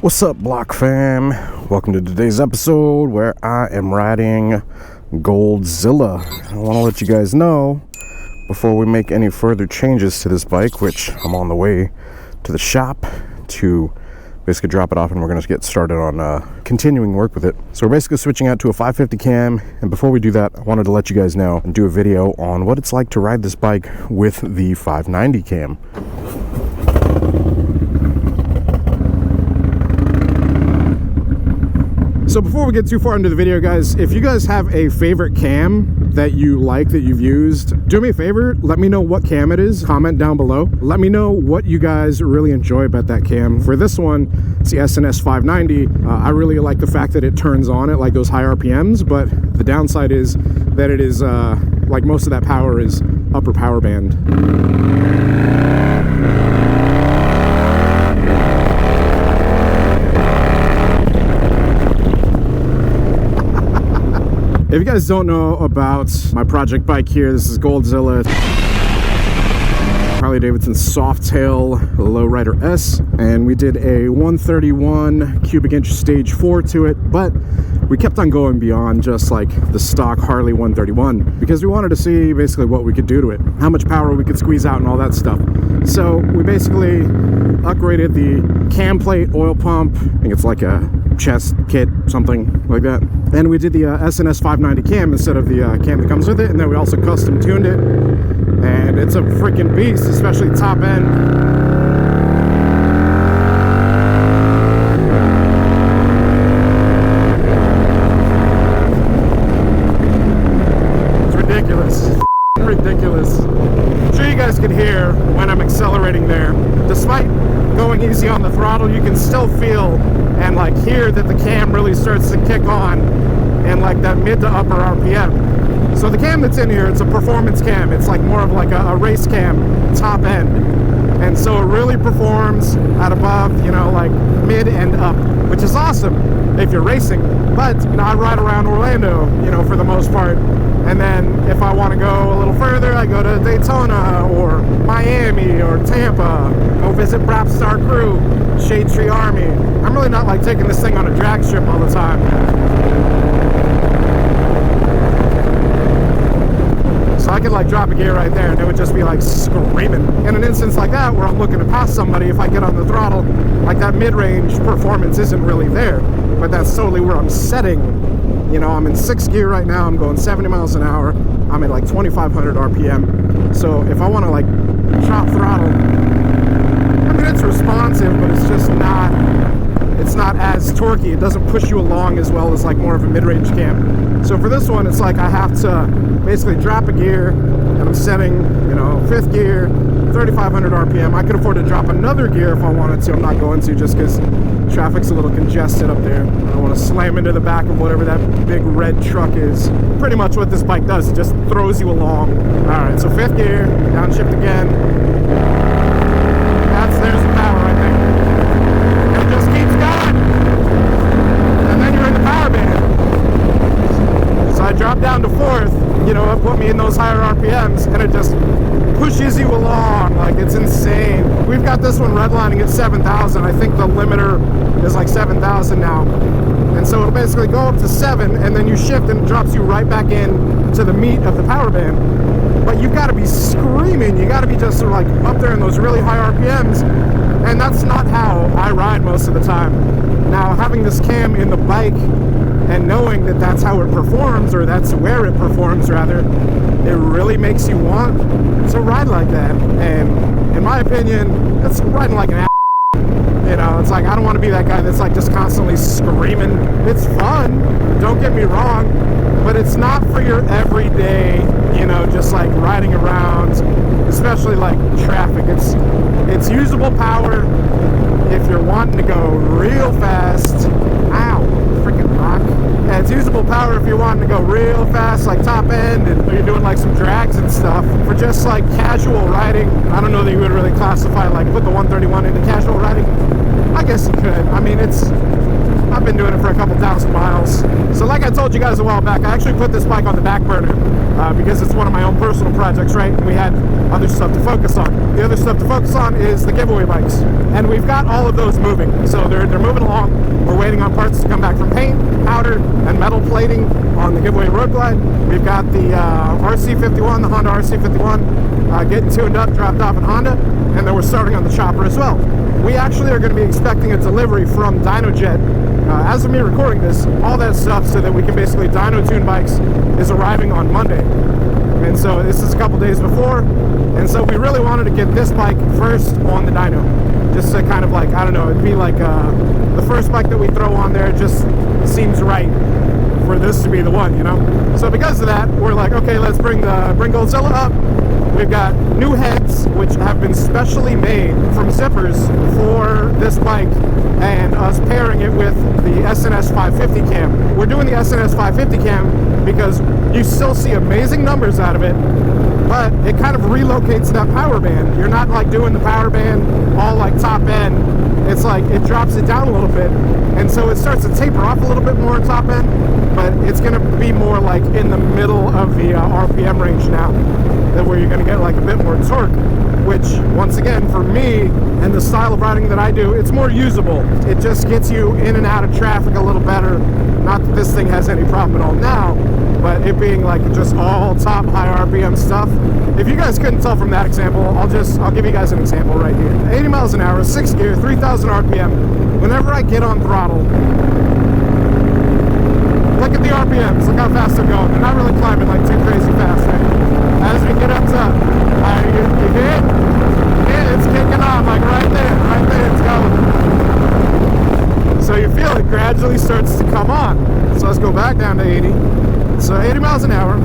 What's up, Block fam? Welcome to today's episode where I am riding Goldzilla. I want to let you guys know before we make any further changes to this bike, which I'm on the way to the shop to basically drop it off, and we're going to get started on continuing work with it. So we're basically switching out to a 550 cam, and before we do that, I wanted to let you guys know and do a video on what it's like to ride this bike with the 590 cam. So before we get too far into the video, guys, if you guys have a favorite cam that you like, that you've used, do me a favor, let me know what cam it is. Comment down below. Let me know what you guys really enjoy about that cam. For this one, it's the SNS 590. I really like the fact that it turns on at like those high RPMs, but the downside is that it is, like most of that power is upper power band. If you guys don't know about my project bike here, this is Goldzilla, Harley-Davidson Softail Lowrider S, and we did a 131 cubic inch stage 4 to it, but we kept on going beyond just like the stock Harley 131 because we wanted to see basically what we could do to it, how much power we could squeeze out and all that stuff. So we basically upgraded the cam plate, oil pump, I think it's like a chest kit, something like that. And we did the SNS 590 cam instead of the cam that comes with it, and then we also custom tuned it, and it's a freaking beast, especially top end. It's ridiculous. Ridiculous. I'm sure you guys can hear when I'm accelerating there. Despite going easy on the throttle, you can still feel and like hear that the cam really starts to kick on and like that mid to upper RPM. So the cam that's in here, it's a performance cam. It's like more of like a race cam top end. And so it really performs at above, you know, like mid and up, which is awesome if you're racing. But I ride around Orlando, you know, for the most part. And then if I want to go a little further, I go to Daytona or Miami or Tampa, go visit Brapstar Crew, Shade Tree Army. I'm really not like taking this thing on a drag strip all the time. So I could like drop a gear right there and it would just be like screaming. In an instance like that where I'm looking to pass somebody, if I get on the throttle, like that mid-range performance isn't really there, but that's totally where I'm setting. You know, I'm in 6th gear right now, I'm going 70 miles an hour, I'm at like 2,500 RPM. So if I want to like chop throttle, I mean it's responsive, but it's just not, it's not as torquey. It doesn't push you along as well as like more of a mid-range cam. So for this one, it's like I have to basically drop a gear, and I'm setting, you know, 5th gear, 3,500 RPM. I could afford to drop another gear if I wanted to. I'm not going to, just because traffic's a little congested up there. I don't want to slam into the back of whatever that big red truck is. Pretty much what this bike does, it just throws you along. Alright, so 5th gear, downshift again. There's the power right there. And it just keeps going. And then you're in the power band. So I drop down to 4th, you know, it put me in those higher RPMs, and it just pushes you along. Like, it's insane. We've got this one redlining at 7,000. I think the limiter is like 7,000 now. And so it'll basically go up to 7, and then you shift and it drops you right back in to the meat of the power band. But you've got to be screaming. You got to be just sort of like up there in those really high RPMs. And that's not how I ride most of the time. Now, having this cam in the bike and knowing that that's how it performs, or that's where it performs rather, it really makes you want to ride like that. And in my opinion, it's riding like an ass. You know, it's like, I don't want to be that guy that's like just constantly screaming. It's fun, don't get me wrong, but it's not for your everyday, you know, just like riding around, especially like traffic. It's usable power if you're wanting to go real fast. Ow, freaking rock. Yeah, it's usable power if you're wanting to go real fast, like top end, and you're doing like some drags and stuff. For just like casual riding, I don't know that you would really classify, like put the 131 into casual riding. I guess you could. I mean, I've been doing it for a couple thousand miles. So like like I told you guys a while back, I actually put this bike on the back burner because it's one of my own personal projects, right? And we had other stuff to focus on. The other stuff to focus on is the giveaway bikes. And we've got all of those moving. So they're moving along. We're waiting on parts to come back from paint, powder, and metal plating on the giveaway Road Glide. We've got the RC51, the Honda RC51, getting tuned up, dropped off in Honda. And then we're starting on the chopper as well. We actually are going to be expecting a delivery from DynoJet. As of me recording this, all that stuff so that we can basically dyno tune bikes is arriving on Monday. And so this is a couple days before. And so we really wanted to get this bike first on the dyno. Just to kind of like, I don't know, it'd be like the first bike that we throw on there just seems right for this to be the one, you know? So because of that, we're like, okay, let's bring Goldzilla up. We've got new heads, which have been specially made from zippers for this bike, and us pairing it with the SNS 550 cam. We're doing the SNS 550 cam because you still see amazing numbers out of it, but it kind of relocates that power band. You're not like doing the power band all like top end. It's like it drops it down a little bit, and so it starts to taper off a little bit more top end, but it's going to be more like in the middle of the RPM range now, where you're going to get like a bit more torque, which once again for me and the style of riding that I do, it's more usable. It just gets you in and out of traffic a little better. Not that this thing has any problem at all now, but it being like just all top high RPM stuff. If you guys couldn't tell from that example, I'll give you guys an example right here. 80 miles an hour, 6 gear, 3,000 RPM. Whenever I get on throttle, look at the RPMs, look how fast they're going. They're not really climbing like too crazy fast, right? As we get up to, you hear it? Yeah, it's kicking on, like right there it's going. So you feel it gradually starts to come on. So let's go back down to 80. So 80 miles an hour,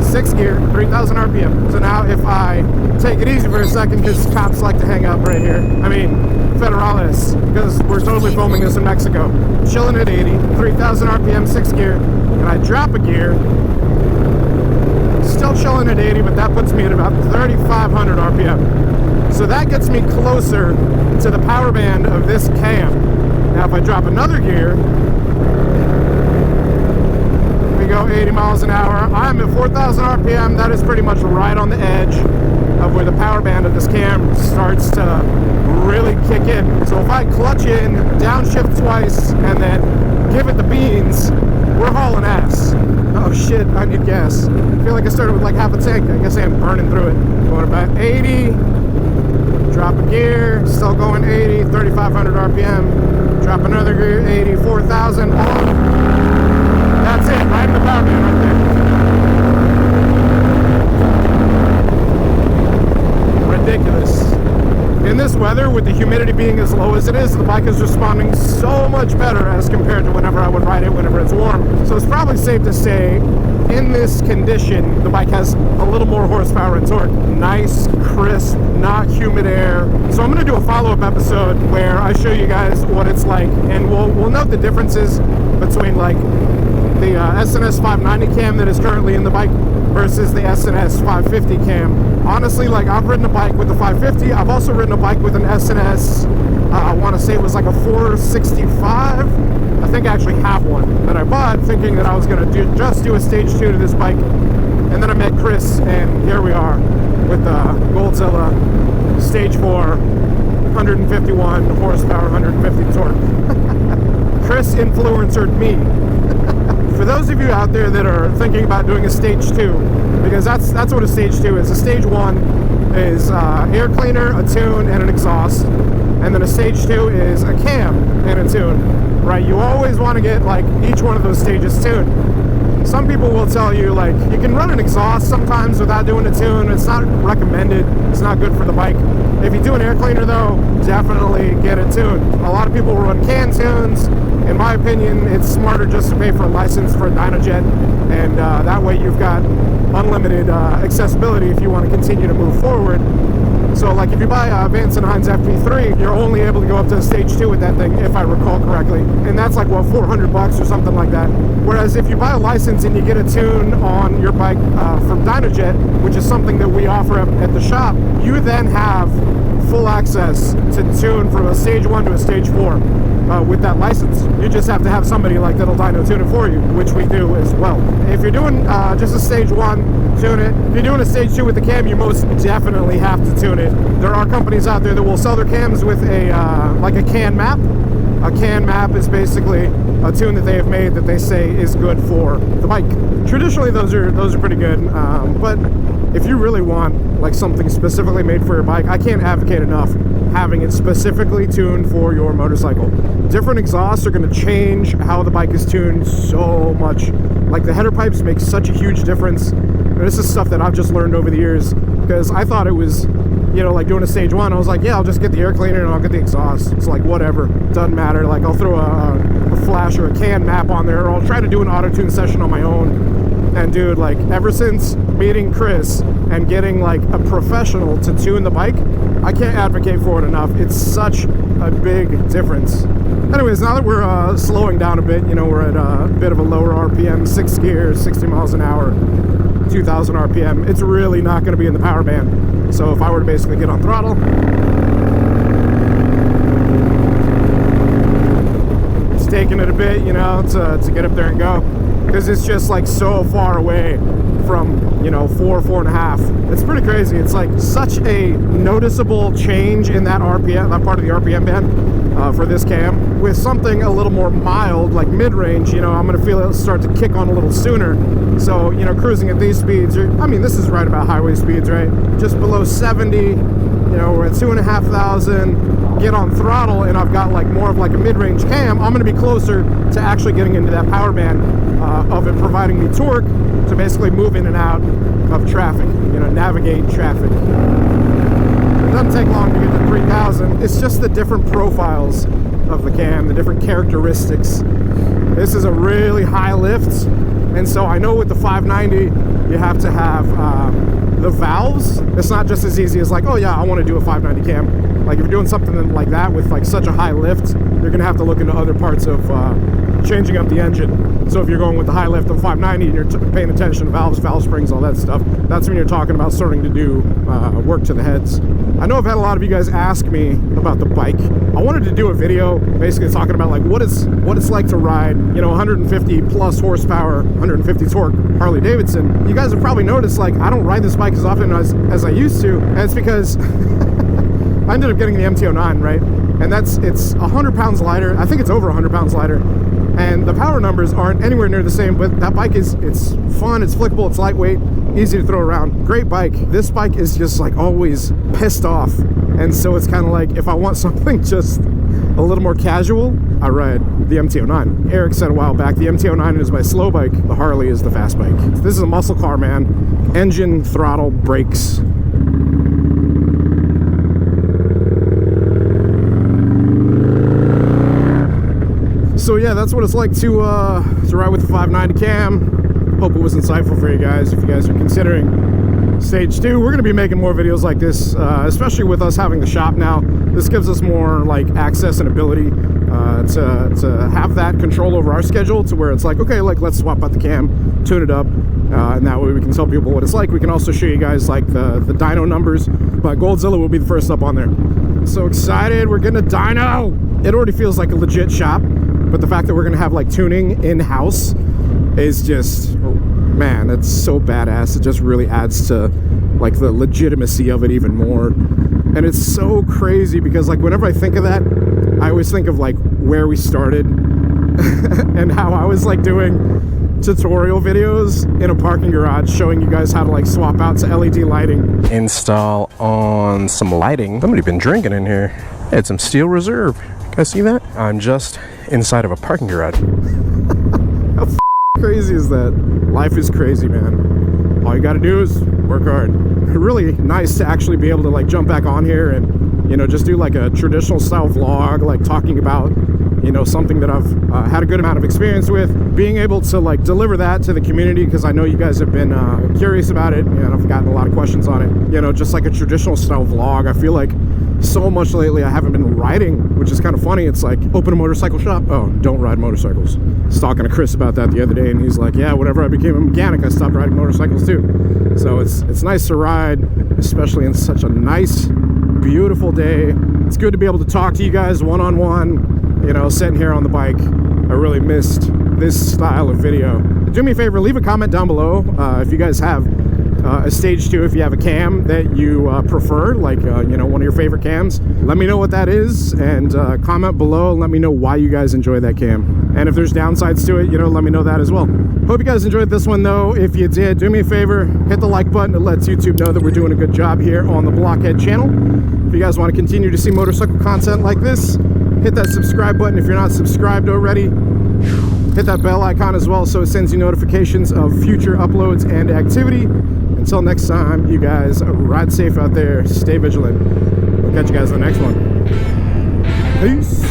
6 gear, 3,000 RPM. So now if I take it easy for a second, because cops like to hang out right here. I mean, federales, because we're totally filming this in Mexico. Chilling at 80, 3,000 RPM, 6 gear, and I drop a gear. Still chilling at 80, but that puts me at about 3,500 RPM. So that gets me closer to the power band of this cam. Now if I drop another gear, we go 80 miles an hour. I'm at 4,000 RPM. That is pretty much right on the edge of where the power band of this cam starts to really kick in. So if I clutch in, downshift twice, and then give it the beans, we're hauling ass. Oh shit, I need gas. I feel like I started with like half a tank. I guess I am burning through it. Going about 80, drop a gear, still going 80, 3,500 RPM. Drop another gear, 80, 4,000. That's it, right in the power band right there. Ridiculous. In this weather, with the humidity being as low as it is, the bike is responding so much better as compared to whenever I would ride it whenever it's warm. So it's probably safe to say, in this condition, the bike has a little more horsepower and torque. Nice, crisp, not humid air. So I'm going to do a follow-up episode where I show you guys what it's like, and we'll note the differences between like the SNS 590 cam that is currently in the bike versus the SNS 550 cam. Honestly, like I've ridden a bike with the 550. I've also ridden a bike with an SNS. I want to say it was like a 465. I think I actually have one that I bought thinking that I was going to just do a stage 2 to this bike. And then I met Chris, and here we are with the Goldzilla stage 4, 151 horsepower, 150 torque. Chris influencered me. For those of you out there that are thinking about doing a stage 2, because that's what a stage 2 is. A stage 1 is air cleaner, a tune, and an exhaust. And then a stage 2 is a cam and a tune, right? You always want to get like each one of those stages tuned. Some people will tell you like you can run an exhaust sometimes without doing a tune. It's not recommended. It's not good for the bike. If you do an air cleaner though, definitely get it tuned. A lot of people run can tunes. In my opinion, it's smarter just to pay for a license for a DynoJet, and that way you've got unlimited accessibility if you want to continue to move forward. So like if you buy a Vance & Hines FP3, you're only able to go up to stage 2 with that thing, if I recall correctly. And that's like, what, $400 or something like that. Whereas if you buy a license and you get a tune on your bike from DynoJet, which is something that we offer at the shop, you then have full access to tune from a stage 1 to a stage 4 with that license. You just have to have somebody like that'll dyno tune it for you, which we do as well. If you're doing just a stage 1, tune it. If you're doing a stage 2 with the cam, you most definitely have to tune it. There are companies out there that will sell their cams with a like a CAN map. A CAN map is basically a tune that they have made that they say is good for the bike. Traditionally, those are pretty good, but if you really want like something specifically made for your bike, I can't advocate enough having it specifically tuned for your motorcycle. Different exhausts are going to change how the bike is tuned so much. Like the header pipes make such a huge difference. And this is stuff that I've just learned over the years, because I thought it was, you know, like doing a stage 1, I was like, yeah, I'll just get the air cleaner and I'll get the exhaust. It's like, whatever, doesn't matter. Like, I'll throw a flash or a CAN map on there, or I'll try to do an auto-tune session on my own. And dude, like, ever since meeting Chris and getting like a professional to tune the bike, I can't advocate for it enough. It's such a big difference. Anyways, now that we're slowing down a bit, you know, we're at a bit of a lower RPM, 6 gears, 60 miles an hour, 2,000 RPM. It's really not going to be in the power band. So if I were to basically get on throttle, it's taking it a bit, you know, to get up there and go, because it's just like so far away from, you know, 4.5. It's pretty crazy. It's like such a noticeable change in that RPM, that part of the RPM band for this cam. With something a little more mild, like mid-range, you know, I'm going to feel it start to kick on a little sooner. So, you know, cruising at these speeds, I mean, this is right about highway speeds, right? Just below 70, you know, we're at 2,500. Get on throttle and I've got like more of like a mid-range cam, I'm going to be closer to actually getting into that power band of it providing me torque to basically move in and out of traffic, you know, navigate traffic. It doesn't take long to get to 3,000. It's just the different profiles of the cam, the different characteristics. This is a really high lift, and so I know with the 590 you have to have the valves. It's not just as easy as like, oh yeah, I want to do a 590 cam. Like if you're doing something like that with like such a high lift, you're gonna have to look into other parts of changing up the engine. So if you're going with the high lift of 590 and you're paying attention to valves, valve springs, all that stuff, that's when you're talking about starting to do work to the heads. I know I've had a lot of you guys ask me about the bike. I wanted to do a video basically talking about like what it's like to ride, you know, 150 plus horsepower, 150 torque Harley-Davidson. You guys have probably noticed like I don't ride this bike as often as I used to, and it's because I ended up getting the MT-09, right? And it's 100 pounds lighter. I think it's over 100 pounds lighter. And the power numbers aren't anywhere near the same, but that bike it's fun, it's flickable, it's lightweight, easy to throw around. Great bike. This bike is just like always pissed off. And so it's kind of like if I want something just a little more casual, I ride the MT-09. Eric said a while back, the MT-09 is my slow bike, the Harley is the fast bike. This is a muscle car, man. Engine, throttle, brakes. So yeah, that's what it's like to ride with the 590 cam. Hope it was insightful for you guys if you guys are considering stage 2. We're going to be making more videos like this, especially with us having the shop now. This gives us more like access and ability to have that control over our schedule, to where it's like, okay, like let's swap out the cam, tune it up, and that way we can tell people what it's like. We can also show you guys like the dyno numbers, but Goldzilla will be the first up on there. So excited, we're getting a dyno. It already feels like a legit shop. But the fact that we're going to have like tuning in-house is just, oh, man, that's so badass. It just really adds to like the legitimacy of it even more. And it's so crazy because like whenever I think of that, I always think of like where we started and how I was like doing tutorial videos in a parking garage showing you guys how to like swap out to LED lighting. Install on some lighting. Somebody been drinking in here. Had some Steel Reserve. Guys see that? I'm just inside of a parking garage. How crazy is that? Life is crazy, man. All you gotta do is work hard. Really nice to actually be able to like jump back on here and, you know, just do like a traditional style vlog, like talking about, you know, something that I've had a good amount of experience with. Being able to like deliver that to the community, because I know you guys have been curious about it, and I've gotten a lot of questions on it. You know, just like a traditional style vlog. I feel like so much lately I haven't been riding, which is kind of funny. It's like, open a motorcycle shop, oh, don't ride motorcycles. I was talking to Chris about that the other day, and he's like, yeah, whenever I became a mechanic I stopped riding motorcycles too. So it's nice to ride, especially in such a nice beautiful day. It's good to be able to talk to you guys one-on-one, you know, sitting here on the bike. I really missed this style of video. Do me a favor, leave a comment down below if you guys have a stage 2, if you have a cam that you prefer, like you know, one of your favorite cams. Let me know what that is, and comment below and let me know why you guys enjoy that cam. And if there's downsides to it, you know, let me know that as well. Hope you guys enjoyed this one though. If you did, do me a favor, hit the like button. It lets YouTube know that we're doing a good job here on the Blockhead channel. If you guys want to continue to see motorcycle content like this, hit that subscribe button if you're not subscribed already. Hit that bell icon as well so it sends you notifications of future uploads and activity. Until next time, you guys ride safe out there, stay vigilant. We'll catch you guys in the next one. Peace.